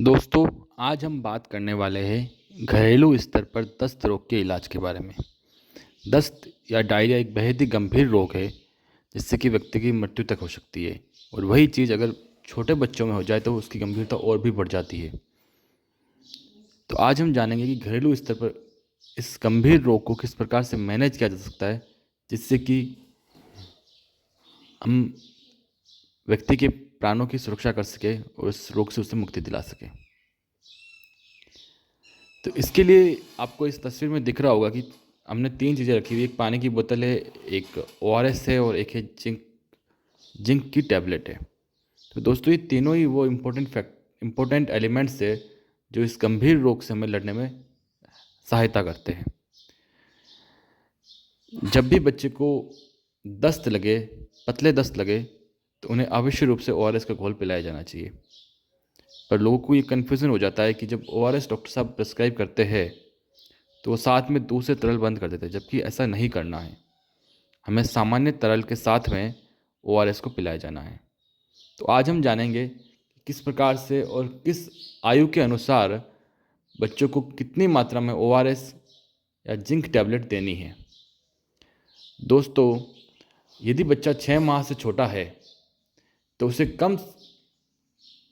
दोस्तों, आज हम बात करने वाले हैं घरेलू स्तर पर दस्त रोग के इलाज के बारे में। दस्त या डायरिया एक बेहद ही गंभीर रोग है जिससे कि व्यक्ति की मृत्यु तक हो सकती है। और वही चीज़ अगर छोटे बच्चों में हो जाए तो उसकी गंभीरता और भी बढ़ जाती है। तो आज हम जानेंगे कि घरेलू स्तर पर इस गंभीर रोग को किस प्रकार से मैनेज किया जा सकता है, जिससे कि हम व्यक्ति के प्राणों की सुरक्षा कर सके और इस रोग से उसे मुक्ति दिला सके। तो इसके लिए आपको इस तस्वीर में दिख रहा होगा कि हमने 3 चीज़ें रखी हुई, एक पानी की बोतल है, एक ओआरएस है और एक है जिंक की टैबलेट है। तो दोस्तों, ये तीनों ही वो इम्पोर्टेंट एलिमेंट्स है जो इस गंभीर रोग से हमें लड़ने में सहायता करते हैं। जब भी बच्चे को दस्त लगे, पतले दस्त लगे, तो उन्हें आवश्यक रूप से ओआरएस का घोल पिलाया जाना चाहिए। पर लोगों को ये कन्फ्यूज़न हो जाता है कि जब ओआरएस डॉक्टर साहब प्रिस्क्राइब करते हैं तो वो साथ में दूसरे तरल बंद कर देते हैं, जबकि ऐसा नहीं करना है। हमें सामान्य तरल के साथ में ओआरएस को पिलाया जाना है। तो आज हम जानेंगे कि किस प्रकार से और किस आयु के अनुसार बच्चों को कितनी मात्रा में ओआरएस या जिंक टैबलेट देनी है। दोस्तों, यदि बच्चा 6 माह से छोटा है तो उसे कम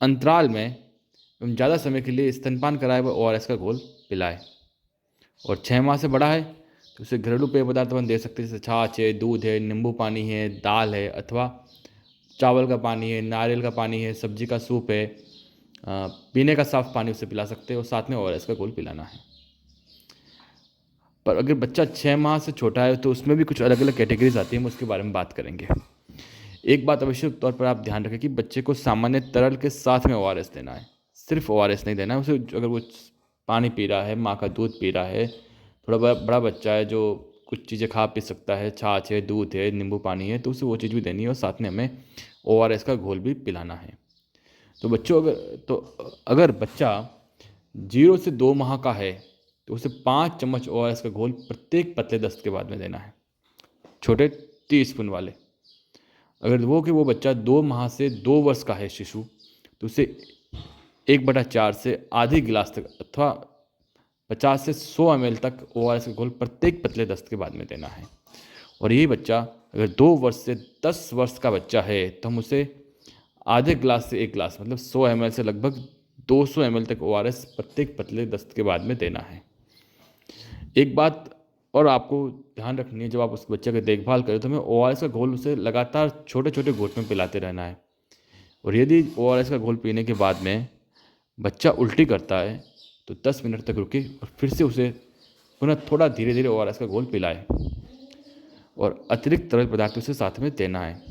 अंतराल में एवं ज़्यादा समय के लिए स्तनपान कराए व ओआरएस का घोल पिलाएं। और 6 माह से बड़ा है तो उसे घरेलू पेय पदार्थ अपन दे सकते हैं, जैसे छाछ है, दूध है, नींबू पानी है, दाल है, अथवा चावल का पानी है, नारियल का पानी है, सब्जी का सूप है, पीने का साफ पानी उसे पिला सकते हैं और साथ में ओआरएस का घोल पिलाना है। पर अगर बच्चा 6 माह से छोटा है तो उसमें भी कुछ अलग अलग कैटेगरीज आती हैं, हम उसके बारे में बात करेंगे। एक बात आवश्यक तौर पर आप ध्यान रखें कि बच्चे को सामान्य तरल के साथ में ओआरएस देना है, सिर्फ ओआरएस नहीं देना है उसे। अगर वो पानी पी रहा है, माँ का दूध पी रहा है, थोड़ा बड़ा बच्चा है जो कुछ चीज़ें खा पी सकता है, छाछ है, दूध है, नींबू पानी है, तो उसे वो चीज़ भी देनी है और साथ में हमें ओआरएस का घोल भी पिलाना है। तो अगर बच्चा 0 से 2 माह का है तो उसे 5 चम्मच ओआरएस का घोल प्रत्येक पतले दस्त के बाद में देना है, छोटे टीस्पून वाले। अगर वो बच्चा 2 माह से 2 वर्ष का है शिशु, तो उसे 1/4 से आधी गिलास तक अथवा 50 से 100 ml तक ओआरएस का घोल प्रत्येक पतले दस्त के बाद में देना है। और यही बच्चा अगर 2 वर्ष से 10 वर्ष का बच्चा है तो हम उसे आधे गिलास से 1 गिलास मतलब 100 ml से लगभग 200 ml तक ओआरएस प्रत्येक पतले दस्त के बाद में देना है। एक बात और आपको ध्यान रखनी है, जब आप उस बच्चे की देखभाल करें तो हमें ओआरएस का घोल उसे लगातार छोटे छोटे घूंट में पिलाते रहना है। और यदि ओआरएस का घोल पीने के बाद में बच्चा उल्टी करता है तो 10 मिनट तक रुके और फिर से उसे पुनः थोड़ा धीरे धीरे ओआरएस का घोल पिलाएं और अतिरिक्त तरल पदार्थ उसे साथ में देना है।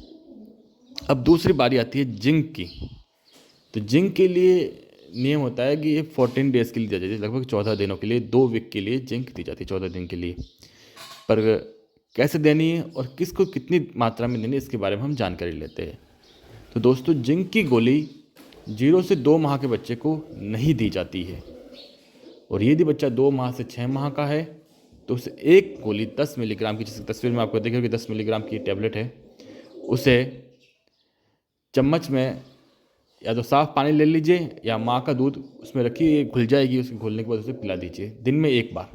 अब दूसरी बारी आती है जिंक की। तो जिंक के लिए नियम होता है कि ये 14 डेज़ के लिए दी जाती है, लगभग 14 दिनों के लिए, 2 वीक के लिए जिंक दी जाती है, 14 दिन के लिए। पर कैसे देनी है और किसको कितनी मात्रा में देनी है, इसके बारे में हम जानकारी लेते हैं। तो दोस्तों, जिंक की गोली 0 से 2 माह के बच्चे को नहीं दी जाती है। और यदि बच्चा 2 माह से 6 माह का है तो उसे एक गोली 10 मिलीग्राम की, जिस तस्वीर में आपको देखिए कि 10 मिलीग्राम की टैबलेट है, उसे चम्मच में या तो साफ़ पानी ले लीजिए या माँ का दूध उसमें रखिए, घुल जाएगी, उसके घुलने के बाद उसे पिला दीजिए दिन में 1 बार।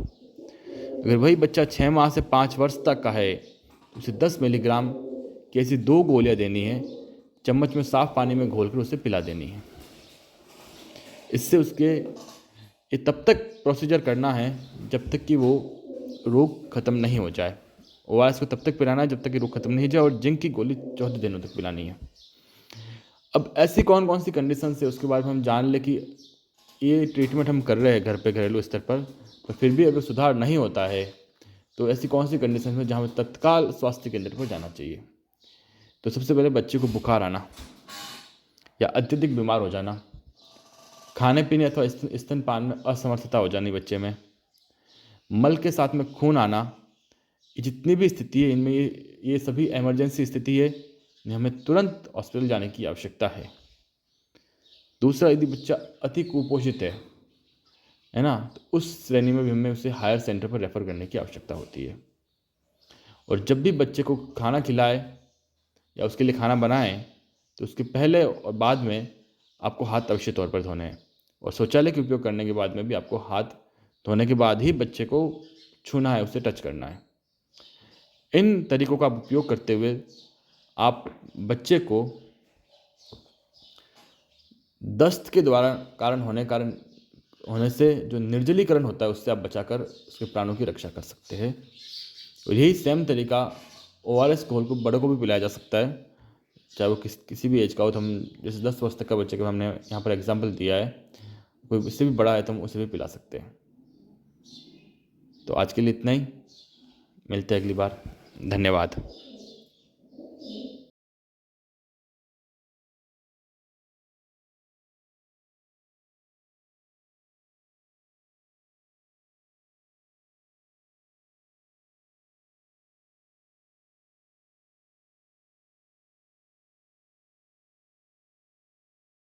अगर वही बच्चा 6 माह से 5 वर्ष तक का है तो उसे 10 मिलीग्राम की ऐसी 2 गोलियाँ देनी है, चम्मच में साफ़ पानी में घोल कर उसे पिला देनी है। इससे उसके ये तब तक प्रोसीजर करना है जब तक कि वो रोग ख़त्म नहीं हो जाए। ओआरएस को तब तक पिलाना है जब तक कि रोग ख़त्म नहीं हो जाए और जिंक की गोली 14 दिनों तक पिलानी है। अब ऐसी कौन कौन सी कंडीशन है उसके बारे में हम जान लें कि ये ट्रीटमेंट हम कर रहे हैं घर पे घरेलू स्तर पर, तो फिर भी अगर सुधार नहीं होता है तो ऐसी कौन सी कंडीशन है जहाँ हमें तत्काल स्वास्थ्य केंद्र पर जाना चाहिए। तो सबसे पहले बच्चे को बुखार आना या अत्यधिक बीमार हो जाना, खाने पीने अथवा स्तनपान में असमर्थता हो जानी बच्चे में, मल के साथ में खून आना, ये जितनी भी स्थिति है इनमें ये सभी इमरजेंसी स्थिति है, इन्हें हमें तुरंत हॉस्पिटल जाने की आवश्यकता है। दूसरा, यदि बच्चा अति कुपोषित है ना, तो उस श्रेणी में भी हमें उसे हायर सेंटर पर रेफर करने की आवश्यकता होती है। और जब भी बच्चे को खाना खिलाए या उसके लिए खाना बनाएं तो उसके पहले और बाद में आपको हाथ अवश्य तौर पर धोने हैं और शौचालय के उपयोग करने के बाद में भी आपको हाथ धोने के बाद ही बच्चे को छूना है, उसे टच करना है। इन तरीकों का उपयोग करते हुए आप बच्चे को दस्त के द्वारा होने से जो निर्जलीकरण होता है उससे आप बचाकर उसके प्राणों की रक्षा कर सकते हैं। और यही सेम तरीका ORS घोल को बड़ों को भी पिलाया जा सकता है, चाहे वो किसी भी एज का हो। तो हम जैसे 10 वर्ष तक का बच्चे का हमने यहाँ पर एग्जाम्पल दिया है, कोई उससे भी बड़ा है तो हम उसे भी पिला सकते हैं। तो आज के लिए इतना ही, मिलते हैं अगली बार। धन्यवाद।